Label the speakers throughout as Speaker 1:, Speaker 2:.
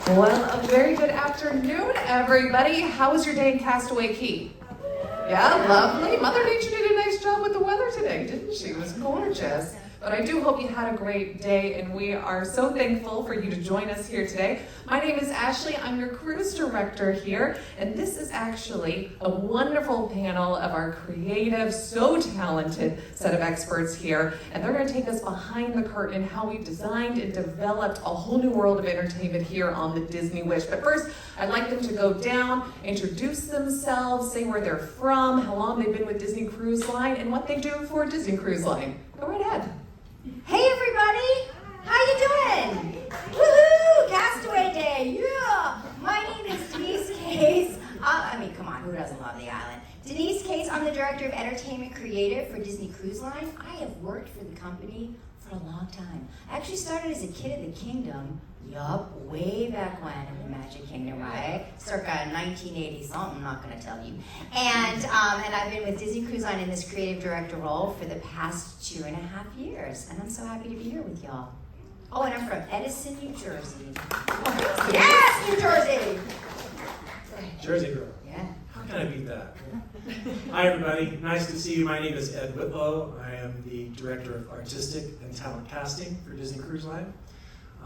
Speaker 1: Well, a very good afternoon, everybody. How was your day in Castaway Cay? Yeah, lovely. Mother Nature did a nice job with the weather today, didn't she? It was gorgeous. But I do hope you had a great day, and we are so thankful for you to join us here today. My name is Ashley. I'm your cruise director here, and this is actually a wonderful panel of our creative, so talented set of experts here, and they're going to take us behind the curtain in how we designed and developed a whole new world of entertainment here on the Disney Wish. But first, I'd like them to go down, introduce themselves, say where they're from, how long they've been with Disney Cruise Line, and what they do for Disney Cruise Line. Go right ahead.
Speaker 2: Hey everybody, how you doing? Woohoo! Castaway Day, yeah! My name is Denise Case. Come on, who doesn't love the island? Denise Case, I'm the Director of Entertainment Creative for Disney Cruise Line. I have worked for the company for a long time. I actually started as a kid of the kingdom, way back when in the Magic Kingdom, right? Circa 1980 something, I'm not gonna tell you. And I've been with Disney Cruise Line in this creative director role for the past 2.5 years. And I'm so happy to be here with y'all. Oh, and I'm from Edison, New Jersey. Yes, New Jersey!
Speaker 3: Jersey girl.
Speaker 2: Yeah.
Speaker 3: How can I beat that? Hi everybody, nice to see you. My name is Ed Whitlow. I am the Director of Artistic and Talent Casting for Disney Cruise Line.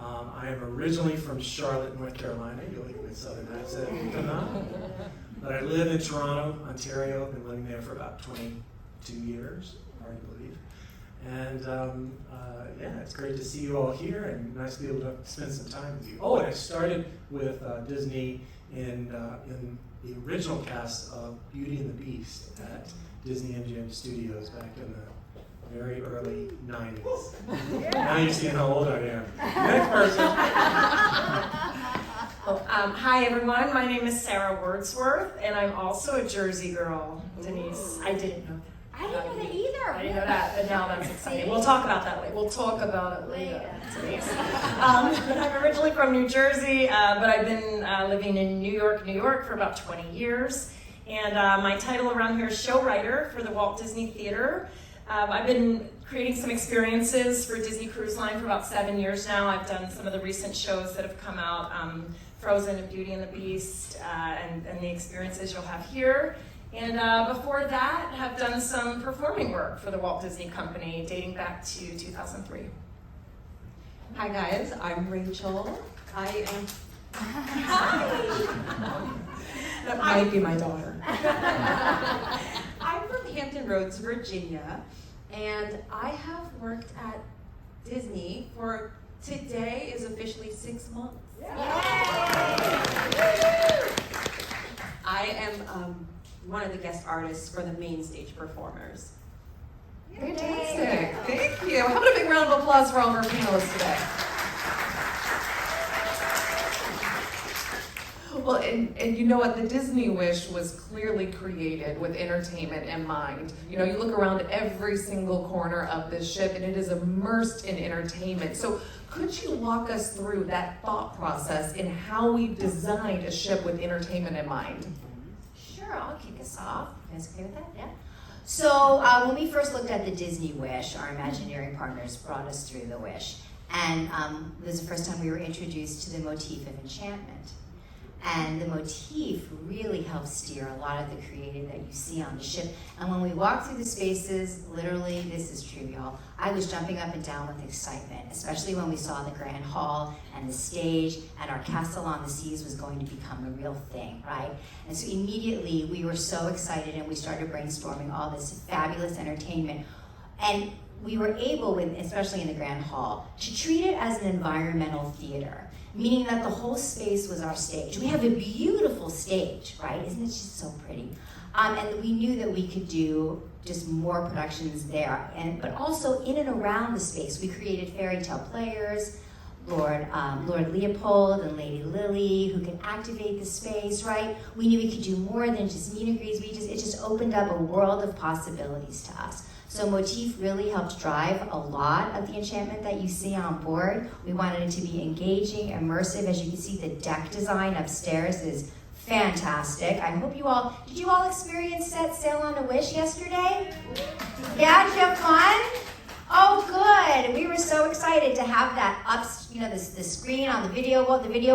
Speaker 3: I am originally from Charlotte, North Carolina. You'll hear my southern accent come out. But I live in Toronto, Ontario. I've been living there for about 22 years, hard to believe. And it's great to see you all here and nice to be able to spend some time with you. Oh, and I started with Disney in the original cast of Beauty and the Beast at Disney MGM Studios back in the very early 90s. Yeah. Now you're seeing how old I am. Next person.
Speaker 4: Hi everyone, my name is Sarah Wordsworth, and I'm also a Jersey girl, Denise. I didn't know that.
Speaker 2: I didn't know that either.
Speaker 4: I didn't know that, but now that's exciting. We'll talk about that later. We'll talk about it later. Denise. I'm originally from New Jersey, but I've been living in New York for about 20 years. And my title around here is show writer for the Walt Disney Theater. I've been creating some experiences for Disney Cruise Line for about 7 years now. I've done some of the recent shows that have come out, Frozen and Beauty and the Beast, and the experiences you'll have here. And before that, have done some performing work for the Walt Disney Company dating back to 2003.
Speaker 5: Hi guys, I'm Rachel. I am...
Speaker 1: Hi! That might be my daughter.
Speaker 5: I'm from Hampton Roads, Virginia, and I have worked at Disney for, today is officially 6 months. Yay! I am one of the guest artists for the main stage performers.
Speaker 1: Fantastic. Thank you. How about a big round of applause for all of our panelists today? Well, and you know what? The Disney Wish was clearly created with entertainment in mind. You know, you look around every single corner of this ship and it is immersed in entertainment. So could you walk us through that thought process in how we designed a ship with entertainment in mind?
Speaker 2: Sure, I'll kick us off. You guys okay with that? Yeah. So when we first looked at the Disney Wish, our Imagineering partners brought us through the Wish. And it was the first time we were introduced to the motif of enchantment. And the motif really helps steer a lot of the creative that you see on the ship. And when we walk through the spaces, literally, this is true, y'all, I was jumping up and down with excitement, especially when we saw the Grand Hall and the stage, and our castle on the seas was going to become a real thing, right? And so immediately, we were so excited, and we started brainstorming all this fabulous entertainment. And we were able, especially in the Grand Hall, to treat it as an environmental theater. Meaning that the whole space was our stage. We have a beautiful stage, right? Isn't it just so pretty? And we knew that we could do just more productions there. But also in and around the space, we created fairy tale players, Lord Leopold and Lady Lily, who could activate the space, right? We knew we could do more than just meet and greets. It just opened up a world of possibilities to us. So motif really helped drive a lot of the enchantment that you see on board. We wanted it to be engaging, immersive. As you can see, the deck design upstairs is fantastic. I hope did you all experience Set Sail on a Wish yesterday? Yeah, did you have fun? Oh, good. We were so excited to have that up, the screen on the video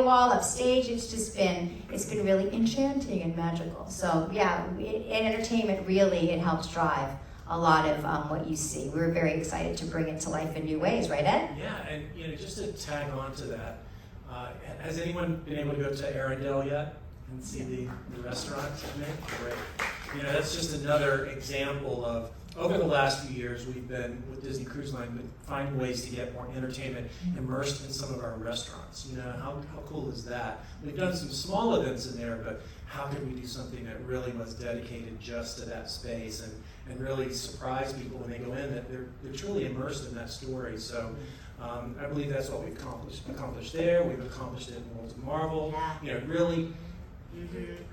Speaker 2: wall upstage. It's been really enchanting and magical. So yeah, entertainment really, it helps drive a lot of what you see. We're very excited to bring it to life in new ways, right, Ed?
Speaker 3: Yeah, and just to tag on to that, has anyone been able to go to Arendelle yet and see the restaurant? Great. That's just another example of, over the last few years, we've been, with Disney Cruise Line, been finding ways to get more entertainment immersed in some of our restaurants. How cool is that? We've done some small events in there, but how could we do something that really was dedicated just to that space and really surprise people when they go in, that they're truly immersed in that story. So I believe that's what we've accomplished there. We've accomplished it in Worlds of Marvel.
Speaker 2: Yeah.
Speaker 3: Really,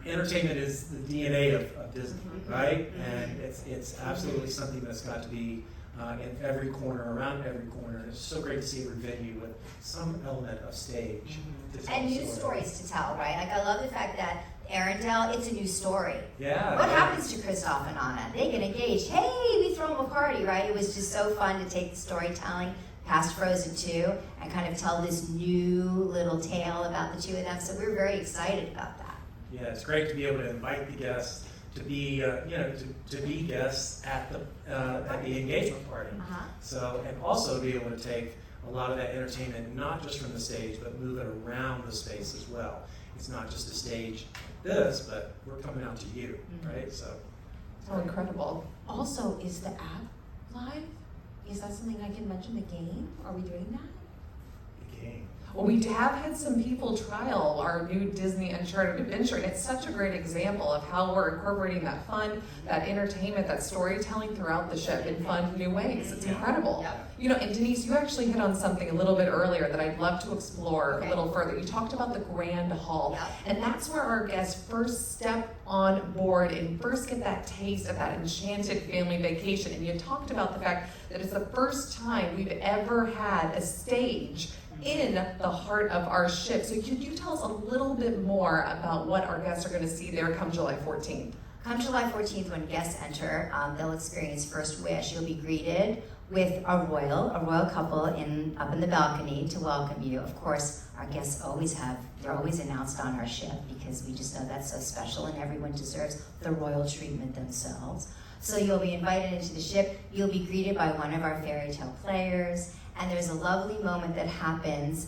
Speaker 3: entertainment is the DNA of Disney, right? And it's absolutely something that's got to be in every corner, around every corner. And it's so great to see every venue with some element of stage to tell
Speaker 2: And
Speaker 3: a
Speaker 2: new
Speaker 3: story.
Speaker 2: stories to tell, right? Like, I love the fact that Arendelle, it's a new story.
Speaker 3: Yeah.
Speaker 2: What happens to Kristoff and Anna? They get engaged. Hey, we throw them a party, right? It was just so fun to take the storytelling past Frozen 2 and kind of tell this new little tale about the two of them. So we're very excited about that.
Speaker 3: Yeah, it's great to be able to invite the guests to be, to be guests at the engagement party.
Speaker 2: Uh-huh.
Speaker 3: So, and also be able to take a lot of that entertainment, not just from the stage, but move it around the space as well. It's not just a stage like this, but we're coming out to you, right? So.
Speaker 1: Oh, incredible.
Speaker 5: Also, is the app live? Is that something I can mention, the game? Are we doing that?
Speaker 3: The game.
Speaker 1: Well, we have had some people trial our new Disney Uncharted Adventure, and it's such a great example of how we're incorporating that fun, that entertainment, that storytelling throughout the ship in fun, new ways. It's incredible.
Speaker 2: Yep.
Speaker 1: And Denise, you actually hit on something a little bit earlier that I'd love to explore
Speaker 2: Okay.
Speaker 1: a little further. You talked about the Grand Hall,
Speaker 2: Yep.
Speaker 1: and that's where our guests first step on board and first get that taste of that enchanted family vacation. And you talked about the fact that it's the first time we've ever had a stage in the heart of our ship. So could you tell us a little bit more about what our guests are going to see there come July 14th?
Speaker 2: Come July 14th, when guests enter, they'll experience First Wish. You'll be greeted with a royal couple up in the balcony to welcome you. Of course, our guests they're always announced on our ship because we just know that's so special and everyone deserves the royal treatment themselves. So you'll be invited into the ship. You'll be greeted by one of our fairy tale players. And there's a lovely moment that happens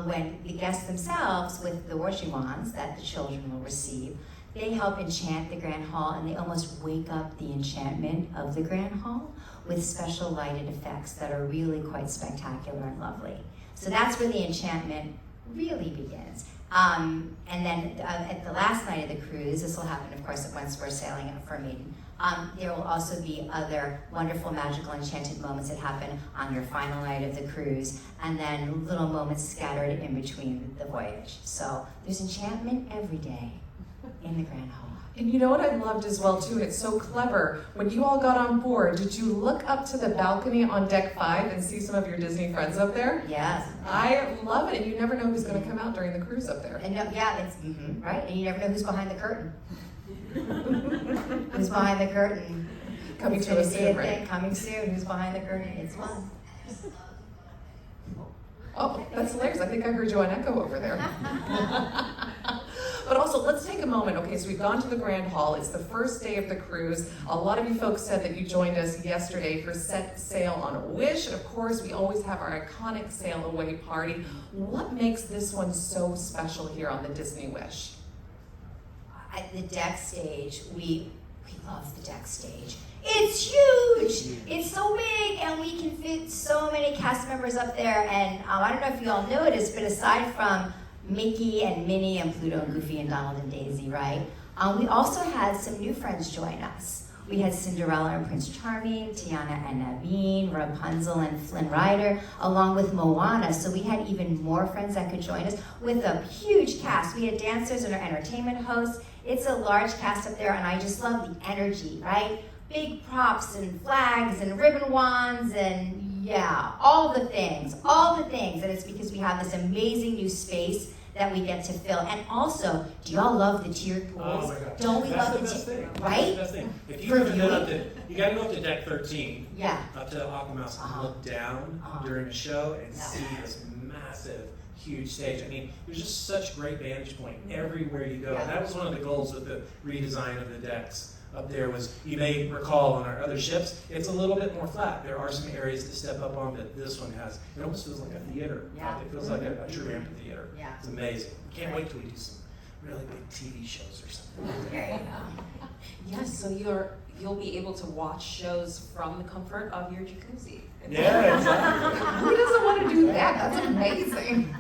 Speaker 2: when the guests themselves, with the wishing wands that the children will receive, they help enchant the Grand Hall, and they almost wake up the enchantment of the Grand Hall with special lighted effects that are really quite spectacular and lovely. So that's where the enchantment really begins. And then at the last night of the cruise, this will happen, of course, once we're sailing out for Maiden. There will also be other wonderful, magical, enchanted moments that happen on your final night of the cruise, and then little moments scattered in between the voyage. So there's enchantment every day in the Grand Hall.
Speaker 1: And you know what I loved as well too, and it's so clever, when you all got on board, did you look up to the balcony on deck 5 and see some of your Disney friends up there?
Speaker 2: Yes.
Speaker 1: I love it, and you never know who's going to come out during the cruise up there.
Speaker 2: And it's right, and you never know who's behind the curtain. Who's behind the curtain?
Speaker 1: Coming
Speaker 2: It's
Speaker 1: to
Speaker 2: gonna
Speaker 1: us
Speaker 2: be
Speaker 1: soon,
Speaker 2: a thing.
Speaker 1: right?
Speaker 2: Coming soon. Who's behind the curtain? It's fun.
Speaker 1: Oh, that's hilarious. I think I heard you on Echo over there. But also, let's take a moment. Okay, so we've gone to the Grand Hall. It's the first day of the cruise. A lot of you folks said that you joined us yesterday for Set Sail on Wish. And of course, we always have our iconic Sail Away party. What makes this one so special here on the Disney Wish?
Speaker 2: At the deck stage, we love the deck stage. It's huge! It's so big, and we can fit so many cast members up there. And I don't know if you all noticed, but aside from Mickey and Minnie and Pluto and Goofy and Donald and Daisy, right? We also had some new friends join us. We had Cinderella and Prince Charming, Tiana and Naveen, Rapunzel and Flynn Rider, along with Moana. So we had even more friends that could join us with a huge cast. We had dancers and our entertainment hosts. It's a large cast up there, and I just love the energy, right? Big props and flags and ribbon wands and all the things. And it's because we have this amazing new space that we get to fill. And also, do y'all love the tiered pools?
Speaker 3: Oh my gosh.
Speaker 2: Don't we
Speaker 3: That's
Speaker 2: love
Speaker 3: the
Speaker 2: the
Speaker 3: best thing.
Speaker 2: right?
Speaker 3: That's the best thing. If you
Speaker 2: For
Speaker 3: haven't been up
Speaker 2: viewing?
Speaker 3: to, you gotta go up to deck 13,
Speaker 2: Yeah.
Speaker 3: up to Aquamouse and look down during a show and see this massive, huge stage. I mean, there's just such great vantage point everywhere you go. And that was one of the goals with the redesign of the decks. Up there was, you may recall on our other ships, it's a little bit more flat. There are some areas to step up on that this one has. It almost feels like a theater.
Speaker 2: Yeah.
Speaker 3: It feels like a true amphitheater.
Speaker 2: Yeah.
Speaker 3: It's amazing. Can't wait till we do some really big TV shows or something.
Speaker 2: There you go.
Speaker 5: Yes, so you'll be able to watch shows from the comfort of your jacuzzi.
Speaker 3: Yeah, exactly.
Speaker 1: Who doesn't want to do that? That's amazing.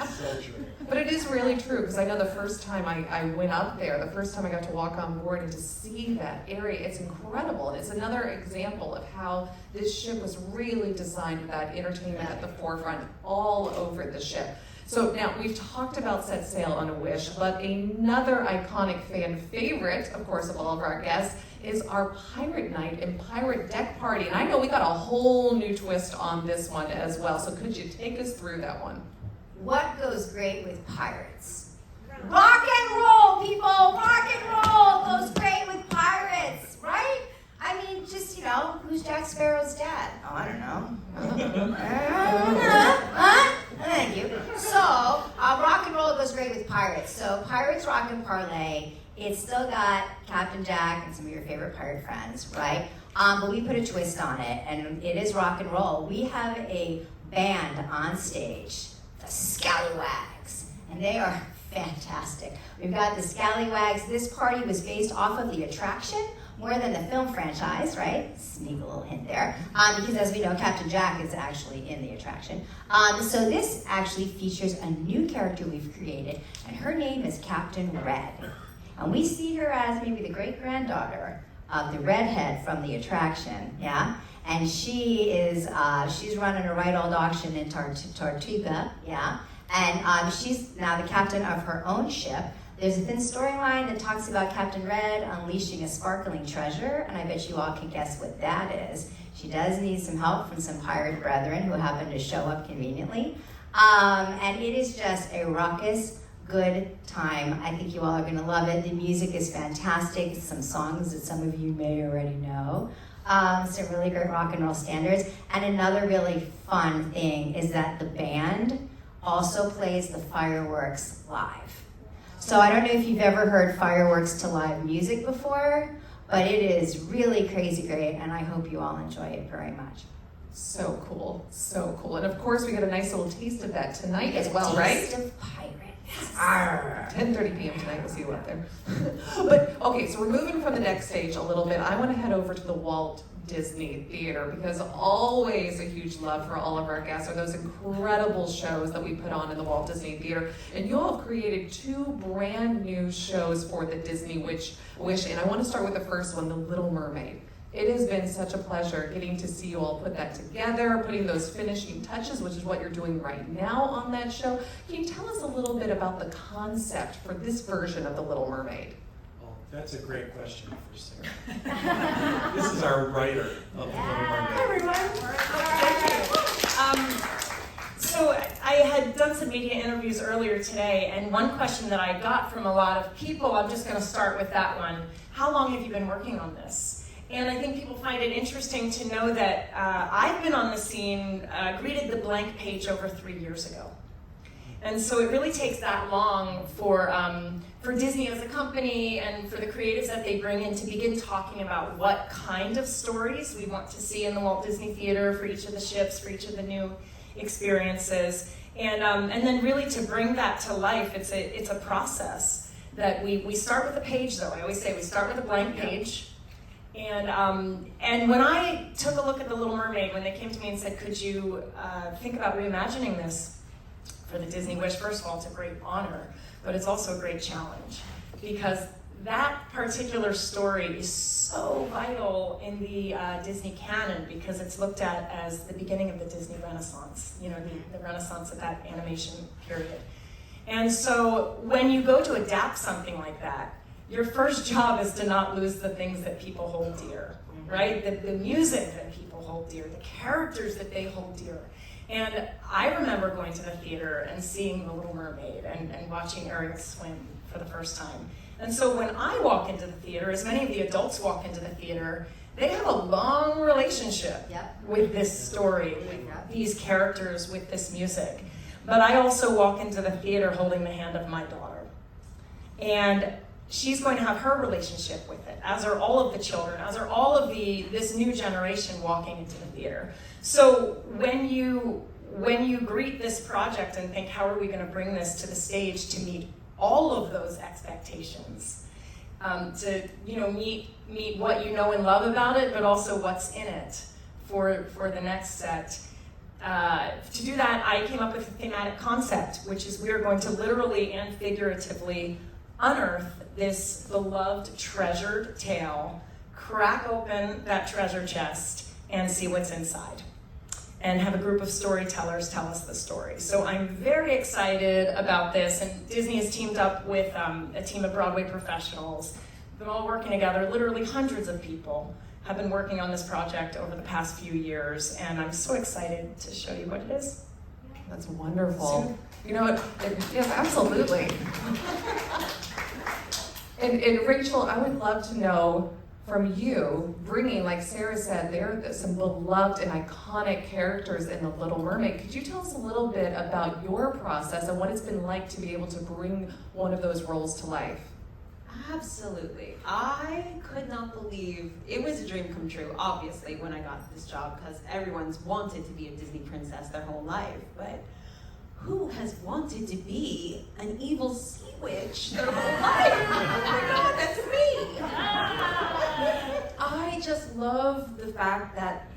Speaker 3: So true.
Speaker 1: But it is really true, because I know the first time I went up there, the first time I got to walk on board and to see that area, it's incredible. And it's another example of how this ship was really designed with that entertainment at the forefront all over the ship. So now we've talked about Set Sail on a Wish, but another iconic fan favorite, of course, of all of our guests, is our Pirate Night and Pirate Deck Party. And I know we got a whole new twist on this one as well. So could you take us through that one?
Speaker 2: What goes great with pirates? Rock and roll, people! Rock and roll goes great with pirates, right? I mean, just, who's Jack Sparrow's dad? Oh, I don't know. Huh? Thank you. So, rock and roll goes great with pirates. So, Pirates Rockin Parlay, it's still got Captain Jack and some of your favorite pirate friends, right? But we put a twist on it, and it is rock and roll. We have a band on stage, the Scallywags, and they are fantastic. We've got the Scallywags. This party was based off of the attraction more than the film franchise, right? Sneak a little hint there. Because as we know, Captain Jack is actually in the attraction. So this actually features a new character we've created, and her name is Captain Red. And we see her as maybe the great-granddaughter of the redhead from the attraction, yeah? And she is, she's running a right old auction in Tortuga, yeah? And she's now the captain of her own ship. There's a thin storyline that talks about Captain Red unleashing a sparkling treasure, and I bet you all can guess what that is. She does need some help from some pirate brethren who happen to show up conveniently. And it is just a raucous, good time. I think you all are going to love it. The music is fantastic. Some songs that some of you may already know. Some really great rock and roll standards. And another really fun thing is that the band also plays the fireworks live. So I don't know if you've ever heard fireworks to live music before, but it is really crazy great, and I hope you all enjoy it very much.
Speaker 1: So cool, so cool. And of course, we got a nice little taste of that tonight as well,
Speaker 2: Taste
Speaker 1: right?
Speaker 2: of pirates.
Speaker 1: 10:30 p.m. tonight, we'll see you out there. But, okay, so we're moving from the deck stage a little bit. I want to head over to the Walt Disney Theater, because always a huge love for all of our guests are those incredible shows that we put on in the Walt Disney Theater. And you all have created 2 brand new shows for the Disney Wish. And I want to start with the first one, The Little Mermaid. It has been such a pleasure getting to see you all put that together, putting those finishing touches, which is what you're doing right now on that show. Can you tell us a little bit about the concept for this version of The Little Mermaid?
Speaker 3: Well, that's a great question for Sarah. This is our writer of The Little Mermaid.
Speaker 4: Thank you. So I had done some media interviews earlier today, and one question that I got from a lot of people, I'm just going to start with that one. How long have you been working on this? And I think people find it interesting to know that I've been on the scene, greeted the blank page over 3 years ago. And so it really takes that long for Disney as a company and for the creatives that they bring in to begin talking about what kind of stories we want to see in the Walt Disney Theater for each of the ships, for each of the new experiences. And then really to bring that to life, it's a process that we start with a page though. I always say we start with a blank page. And when I took a look at The Little Mermaid, when they came to me and said, could you think about reimagining this for the Disney Wish? First of all, it's a great honor, but it's also a great challenge because that particular story is so vital in the Disney canon because it's looked at as the beginning of the Disney Renaissance, the Renaissance of that animation period. And so when you go to adapt something like that, your first job is to not lose the things that people hold dear, right? The music that people hold dear, the characters that they hold dear. And I remember going to the theater and seeing The Little Mermaid and watching Ariel swim for the first time. And so when I walk into the theater, as many of the adults walk into the theater, they have a long relationship with this story, with these characters, with this music. But I also walk into the theater holding the hand of my daughter. And she's going to have her relationship with it, as are all of the children, as are all of this new generation walking into the theater. So when you greet this project and think, how are we going to bring this to the stage to meet all of those expectations, to meet what you know and love about it, but also what's in it for the next set. To do that, I came up with a thematic concept, which is we are going to literally and figuratively unearth this beloved, treasured tale, crack open that treasure chest, and see what's inside, and have a group of storytellers tell us the story. So I'm very excited about this, and Disney has teamed up with a team of Broadway professionals. They've been all working together. Literally hundreds of people have been working on this project over the past few years, and I'm so excited to show you what it is.
Speaker 1: That's wonderful. You know what? Yes, absolutely. And Rachel, I would love to know from you, bringing, like Sarah said, there are some beloved and iconic characters in The Little Mermaid. Could you tell us a little bit about your process and what it's been like to be able to bring one of those roles to life?
Speaker 5: Absolutely. I could not believe it was a dream come true, obviously, when I got this job, because everyone's wanted to be a Disney princess their whole life. But who has wanted to be an evil sea witch their whole life? Oh my God, that's me! I just love the fact that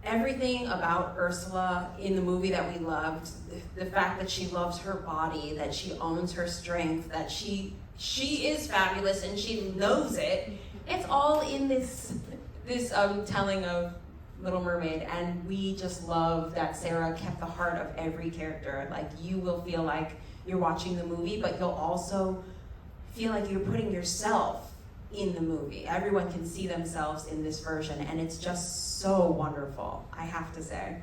Speaker 5: everything about Ursula in the movie that we loved, the fact that she loves her body, that she owns her strength, that she is fabulous and she knows it. It's all in this telling of Little Mermaid, and we just love that Sarah kept the heart of every character. Like, you will feel like you're watching the movie, but you'll also feel like you're putting yourself in the movie. Everyone can see themselves in this version, and it's just so wonderful, I have to say.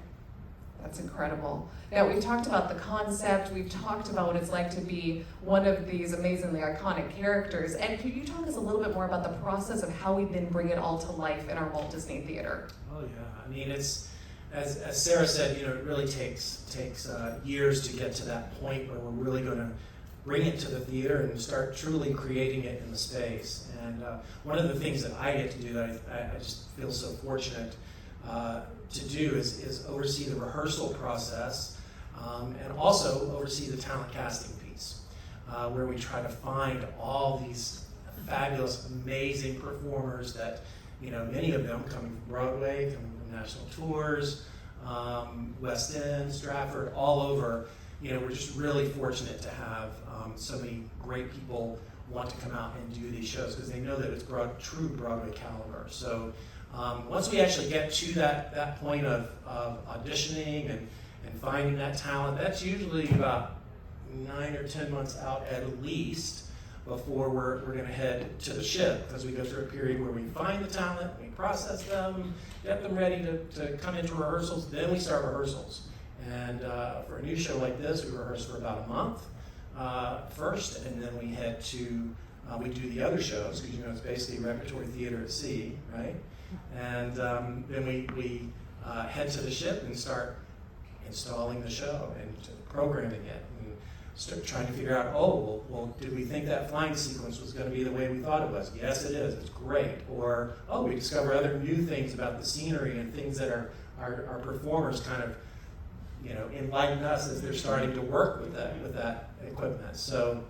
Speaker 1: That's incredible. Now, we've talked about the concept, we've talked about what it's like to be one of these amazingly iconic characters, and could you talk us a little bit more about the process of how we've been bringing it all to life in our Walt Disney Theater?
Speaker 3: Oh yeah, I mean, it's, as Sarah said, it really takes years to get to that point where we're really going to bring it to the theater and start truly creating it in the space. And one of the things that I get to do that I just feel so fortunate to do is oversee the rehearsal process and also oversee the talent casting piece, where we try to find all these fabulous, amazing performers that, many of them coming from Broadway, coming from national tours, West End, Stratford, all over. We're just really fortunate to have so many great people want to come out and do these shows because they know that it's true Broadway caliber. So once we actually get to that point of auditioning and finding that talent, that's usually about 9 or 10 months out at least before we're going to head to the ship, because we go through a period where we find the talent, we process them, get them ready to come into rehearsals, then we start rehearsals. And for a new show like this, we rehearse for about a month first, and then we head to, we do the other shows, because it's basically repertory theater at sea, right? And then we head to the ship and start installing the show and programming it, and start trying to figure out, well, did we think that flying sequence was going to be the way we thought it was? Yes, it is. It's great. Or, we discover other new things about the scenery and things that our performers kind of, enlighten us as they're starting to work with that equipment. So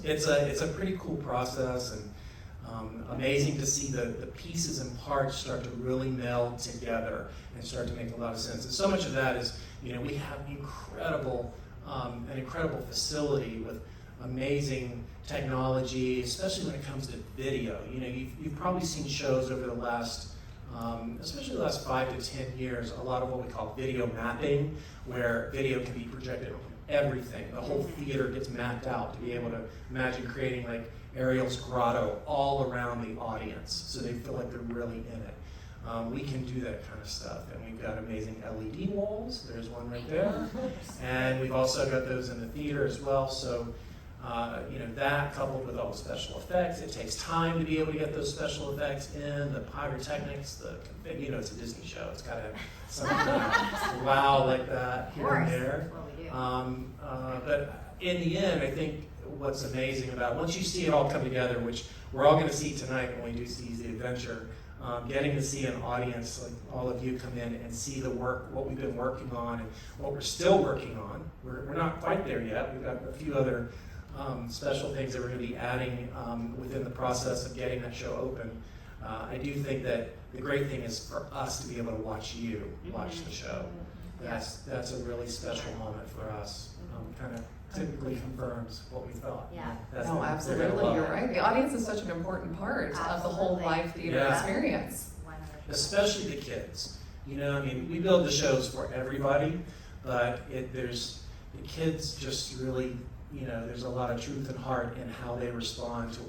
Speaker 3: it's a pretty cool process, and amazing to see the pieces and parts start to really meld together and start to make a lot of sense. And so much of that is, we have an incredible facility with amazing technology, especially when it comes to video. You've probably seen shows over the last, especially the last 5 to 10 years, a lot of what we call video mapping, where video can be projected on everything. The whole theater gets mapped out to be able to imagine creating like Ariel's grotto all around the audience, so they feel like they're really in it. we can do that kind of stuff. And we've got amazing LED walls. There's one right there. And we've also got those in the theater as well. So, that coupled with all the special effects, it takes time to be able to get those special effects in, the pyrotechnics, it's a Disney show. It's got to have something wow like that here and there. But in the end, I think what's amazing about once you see it all come together, which we're all going to see tonight when we do Seize the Adventure, getting to see an audience like all of you come in and see the work, what we've been working on and what we're still working on. We're not quite there yet. We've got a few other special things that we're going to be adding within the process of getting that show open. I do think that the great thing is for us to be able to watch you watch the show. That's a really special moment for us. Kind of typically confirms what we thought.
Speaker 2: Yeah.
Speaker 1: No, absolutely, you're right. The audience is such an important part of the whole live theater experience.
Speaker 2: 100%.
Speaker 3: Especially the kids. We build the shows for everybody, but there's the kids just really, there's a lot of truth and heart in how they respond to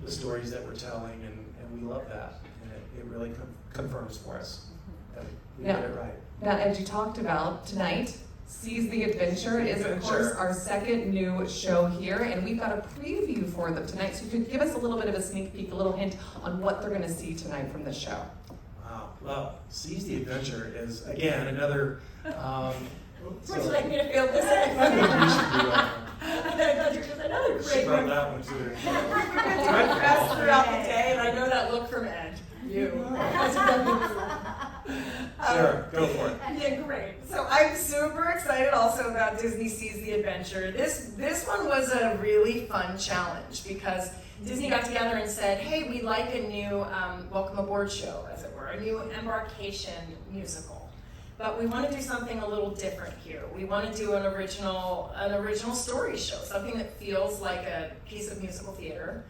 Speaker 3: the stories that we're telling, and we love that. And it really confirms for us that we did it right.
Speaker 1: Now, as you talked about tonight, Seize the Adventure is, of course, our second new show here, and we've got a preview for them tonight. So you could give us a little bit of a sneak peek, a little hint on what they're going to see tonight from the show.
Speaker 3: Wow. Well, Seize the Adventure is, again, another...
Speaker 4: Would you like me to field this in?
Speaker 3: I think we should do that.
Speaker 4: I thought you were another
Speaker 3: She
Speaker 4: great
Speaker 3: brought
Speaker 4: one.
Speaker 3: that one too.
Speaker 4: We're going to do it fast throughout the day, and I know that look from Ed. You.
Speaker 3: Sure, go for it.
Speaker 4: Yeah, great. So I'm super excited also about Disney Seize the Adventure. This one was a really fun challenge because Disney got together and said, hey, we'd like a new welcome aboard show, as it were, a new embarkation musical. But we want to do something a little different here. We want to do an original story show, something that feels like a piece of musical theater.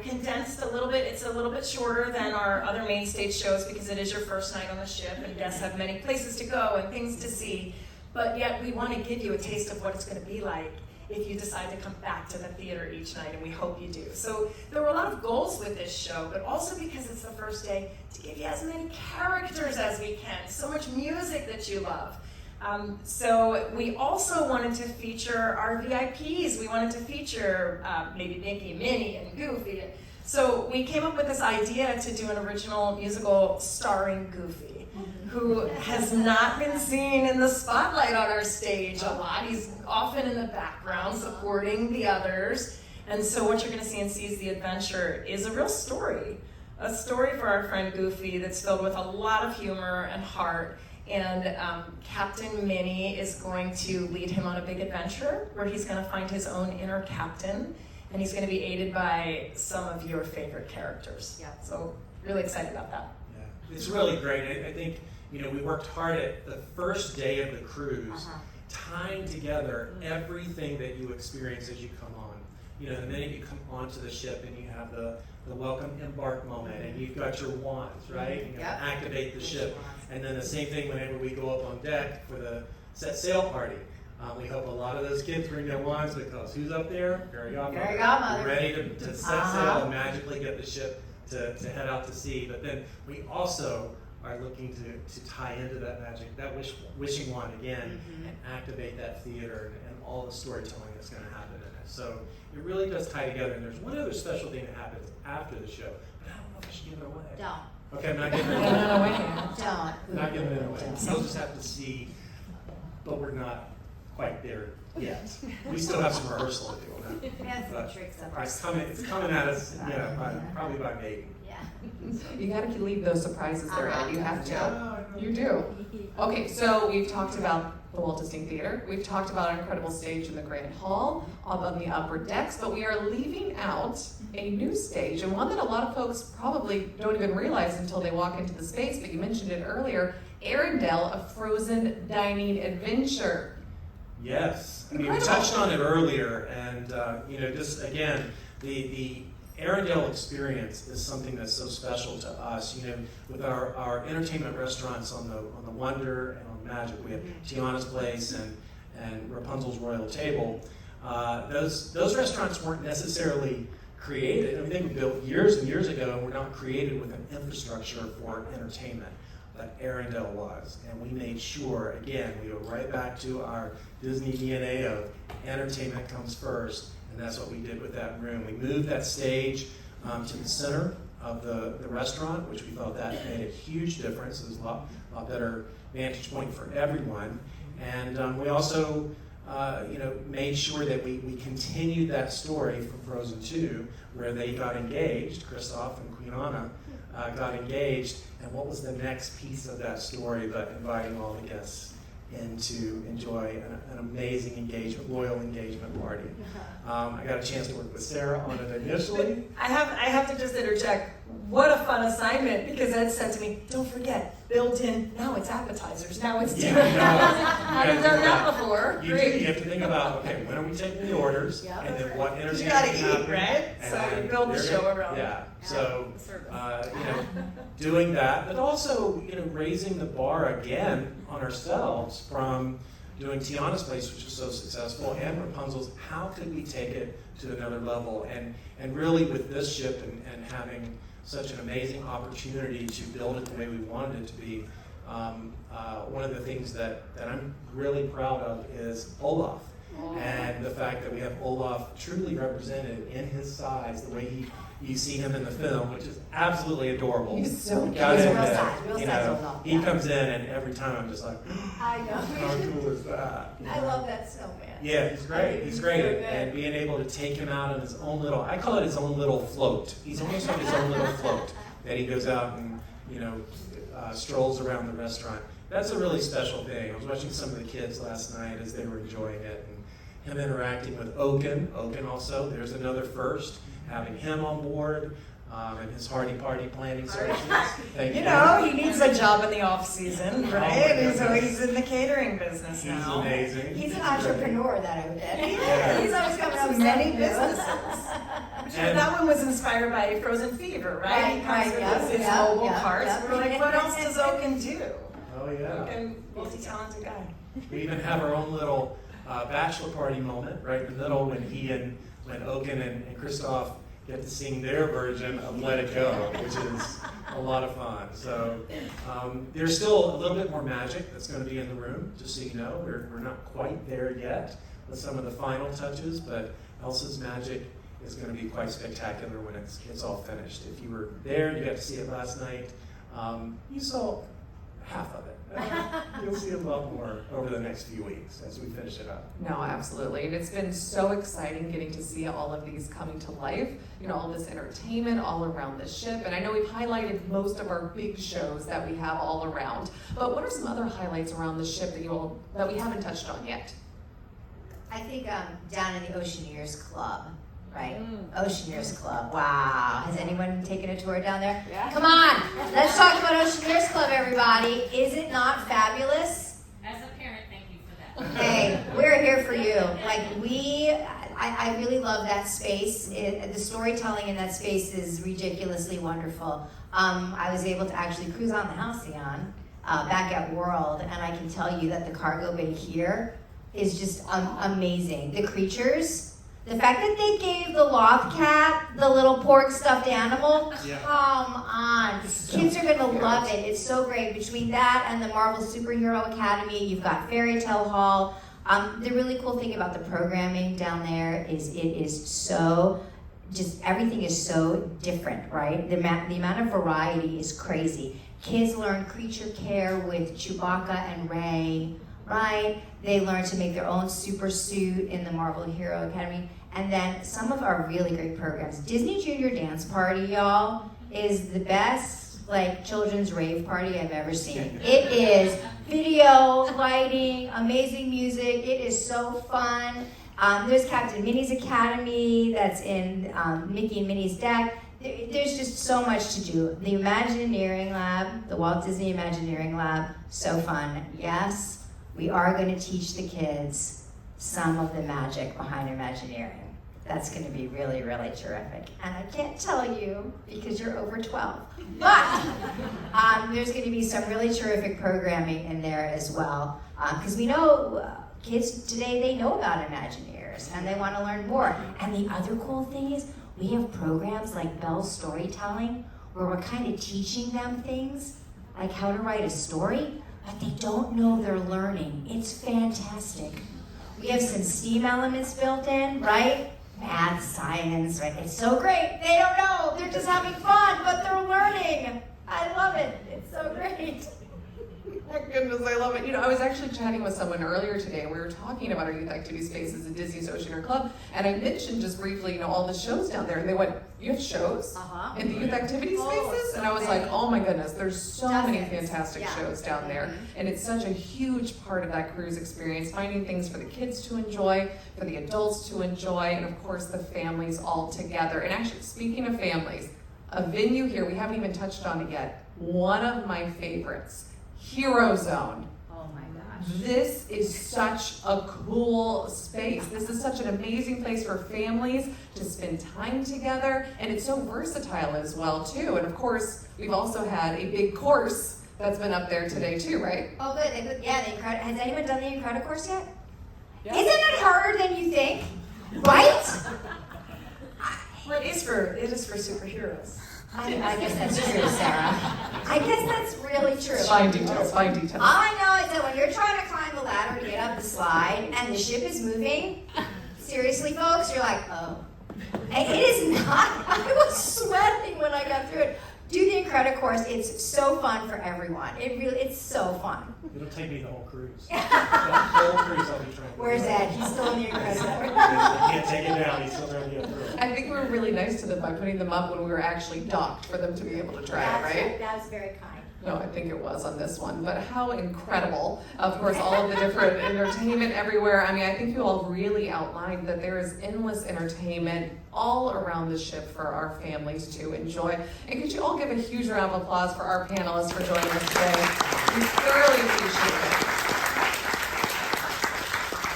Speaker 4: Condensed a little bit. It's a little bit shorter than our other main stage shows because it is your first night on the ship and guests have many places to go and things to see. But yet we want to give you a taste of what it's going to be like if you decide to come back to the theater each night, and we hope you do. So there were a lot of goals with this show, but also because it's the first day, to give you as many characters as we can, so much music that you love. So we also wanted to feature our VIPs. We wanted to feature maybe Mickey, Minnie, and Goofy. So we came up with this idea to do an original musical starring Goofy, who has not been seen in the spotlight on our stage a lot. He's often in the background supporting the others. And so what you're going to see in Seize the Adventure is a real story. A story for our friend Goofy that's filled with a lot of humor and heart. And Captain Minnie is going to lead him on a big adventure where he's going to find his own inner captain, and he's going to be aided by some of your favorite characters. Yeah, so really excited about that.
Speaker 3: Yeah, it's really great. I think we worked hard at the first day of the cruise, tying together everything that you experience as you come on. The minute you come onto the ship and you have the welcome embark moment, and you've got your wands, right? You gotta activate the ship. And then the same thing whenever we go up on deck for the set sail party. We hope a lot of those kids bring their wands because who's up there? Fairy Godmother. We're ready to set sail and magically get the ship to head out to sea. But then we also are looking to tie into that magic, that wishing wand again, and activate that theater and all the storytelling that's going to happen in it. So it really does tie together. And there's one other special thing that happens after the show, but I don't know if I should give it away.
Speaker 2: Don't.
Speaker 3: Okay, I'm not giving it away.
Speaker 2: Don't.
Speaker 3: Not giving it away. You'll just have to see, but we're not quite there yet. We still have some rehearsal to do on that.
Speaker 2: We have some tricks up our
Speaker 3: It's coming at us, probably by May.
Speaker 2: Yeah.
Speaker 1: You gotta leave those surprises there, Ed. You have to. You do. Okay, so we've talked about the Walt Disney Theater. We've talked about our incredible stage in the Grand Hall, up on the upper decks, but we are leaving out a new stage, and one that a lot of folks probably don't even realize until they walk into the space, but you mentioned it earlier, Arendelle, a frozen dining adventure.
Speaker 3: Yes, we touched on it earlier, and just again, the Arendelle experience is something that's so special to us. With our entertainment restaurants on the Wonder and on Magic, we have Tiana's Place and Rapunzel's Royal Table. Those restaurants weren't necessarily created, I mean, they were built years and years ago and were not created with an infrastructure for entertainment, but Arendelle was. And we made sure, again, we go right back to our Disney DNA of entertainment comes first, and that's what we did with that room. We moved that stage to the center of the restaurant, which we thought that made a huge difference. It was a lot better vantage point for everyone. And we also made sure that we continued that story from Frozen 2, where they got engaged, Kristoff and Queen Anna got engaged, and what was the next piece of that story but inviting all the guests in to enjoy an amazing engagement, loyal engagement party. I got a chance to work with Sarah on it initially.
Speaker 4: I have to just interject. What a fun assignment, because Ed said to me, don't forget, built in, now it's appetizers, now it's dinner. I haven't done that before.
Speaker 3: You have to think about, okay, when are we taking the orders, and then what entertainment
Speaker 4: you gotta
Speaker 3: happen,
Speaker 4: eat, right? So you build the show around.
Speaker 3: Yeah, so, doing that, but also, raising the bar again on ourselves from doing Tiana's Place, which was so successful, and Rapunzel's. How could we take it to another level? And really with this ship and having such an amazing opportunity to build it the way we wanted it to be, one of the things that I'm really proud of is Olaf. And the fact that we have Olaf truly represented in his size, the way you see him in the film, which is absolutely adorable.
Speaker 1: He's so cute.
Speaker 2: Real size Olaf.
Speaker 3: He comes in, and every time I'm just like,
Speaker 2: I know.
Speaker 3: how cool is that?
Speaker 2: I love that snowman.
Speaker 3: Yeah, he's great. He's great. And being able to take him out on his own little, I call it his own little float. He's almost like his own little float that he goes out and, strolls around the restaurant. That's a really special thing. I was watching some of the kids last night as they were enjoying it, and him interacting with Oaken. Oaken also, there's another first. Having him on board and his Hardy Party planning services. Thank you.
Speaker 4: He needs a job in the off season, right? So he's in the catering business now.
Speaker 3: He's amazing.
Speaker 2: He's an entrepreneur, that I would bet.
Speaker 3: Yeah.
Speaker 2: He's always coming up with
Speaker 4: Many
Speaker 2: something new.
Speaker 4: businesses. That one was inspired by Frozen Fever, right? He comes with his mobile carts. We're like, what else does Oaken do?
Speaker 3: Oh, yeah.
Speaker 4: Oaken, multi-talented guy.
Speaker 3: We even have our own little bachelor party moment right in the middle when Oaken and Kristoff get to sing their version of Let It Go, which is a lot of fun. So there's still a little bit more magic that's going to be in the room, just so you know. We're not quite there yet with some of the final touches, but Elsa's magic is going to be quite spectacular when it's all finished. If you were there, you got to see it last night, you saw half of it. You'll see a lot more over the next few weeks as we finish it up.
Speaker 1: No, absolutely. And it's been so exciting getting to see all of these coming to life. All this entertainment all around the ship. And I know we've highlighted most of our big shows that we have all around. But what are some other highlights around the ship that we haven't touched on yet?
Speaker 2: I think down in the Oceaneers Club, right? Oceaneers Club. Wow. Has anyone taken a tour down there?
Speaker 6: Yeah.
Speaker 2: Come on. Let's talk about Oceaneers Club, everybody. Is it not fabulous?
Speaker 6: As a parent, thank you for that.
Speaker 2: Hey, we're here for you. I really love that space. The storytelling in that space is ridiculously wonderful. I was able to actually cruise on the Halcyon back at World, and I can tell you that the cargo bay here is just amazing. The creatures, the fact that they gave the loth cat the little pork stuffed animal, come on. Kids are going to love it. It's so great. Between that and the Marvel Superhero Academy, you've got Fairy Tale Hall. The really cool thing about the programming down there is it is so, just everything is so different, right? The amount of variety is crazy. Kids learn creature care with Chewbacca and Rey, right? They learn to make their own super suit in the Marvel Hero Academy. And then some of our really great programs. Disney Junior Dance Party, y'all, is the best children's rave party I've ever seen. It is video, lighting, amazing music. It is so fun. There's Captain Minnie's Academy that's in Mickey and Minnie's deck. There's just so much to do. The Imagineering Lab, the Walt Disney Imagineering Lab, so fun. Yes, we are going to teach the kids some of the magic behind Imagineering. That's going to be really, really terrific. And I can't tell you because you're over 12. But there's going to be some really terrific programming in there as well. Because we know kids today, they know about Imagineers and they want to learn more. And the other cool thing is we have programs like Belle's Storytelling where we're kind of teaching them things, like how to write a story, but they don't know they're learning. It's fantastic. We have some STEAM elements built in, right? Math, science, right? It's so great. They don't know. They're just having fun, but they're learning. I love it. It's so great.
Speaker 1: My goodness, I love it. You know, I was actually chatting with someone earlier today, and we were talking about our youth activity spaces at Disney's Oceaneer Club, and I mentioned just briefly, you know, all the shows down there, and they went, "You have shows in the youth activity spaces?" And I was like, "Oh my goodness, there's so many fantastic shows down there," and it's such a huge part of that cruise experience, finding things for the kids to enjoy, for the adults to enjoy, and of course the families all together. And actually, speaking of families, a venue here, we haven't even touched on it yet, one of my favorites, Hero Zone.
Speaker 2: Oh my gosh.
Speaker 1: This is such a cool space. This is such an amazing place for families to spend time together, and it's so versatile as well too. And of course, we've also had a big course that's been up there today too, right?
Speaker 2: Oh good, yeah, has anyone done the Incredicourse course yet? Yeah. Isn't it harder than you think? Right?
Speaker 4: Well, it is for superheroes.
Speaker 2: I guess that's true, Sarah. I guess that's really true.
Speaker 1: Fine details, fine details.
Speaker 2: All I know is that when you're trying to climb the ladder to get up the slide and the ship is moving, seriously, folks, you're like, oh. And it is not. I was sweating when I got through it. Do the Incredicourse course. It's so fun for everyone. It's so fun.
Speaker 3: It'll take me the whole cruise. The whole cruise I'll be trying.
Speaker 2: Where's Ed? He's still in the Incredicourse.
Speaker 3: I can't take it down. He's still trying to get through.
Speaker 1: I think we were really nice to them by putting them up when we were actually docked for them to be able to try it, right?
Speaker 2: That was very kind.
Speaker 1: No, I think it was on this one, but how incredible. Of course, all of the different entertainment everywhere. I mean, I think you all really outlined that there is endless entertainment all around the ship for our families to enjoy. And could you all give a huge round of applause for our panelists for joining us today? We thoroughly appreciate it.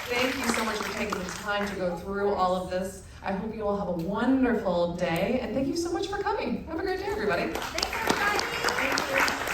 Speaker 1: Thank you so much for taking the time to go through all of this. I hope you all have a wonderful day, and thank you so much for coming. Have a great day, everybody.
Speaker 2: Thanks, everybody. Thank you.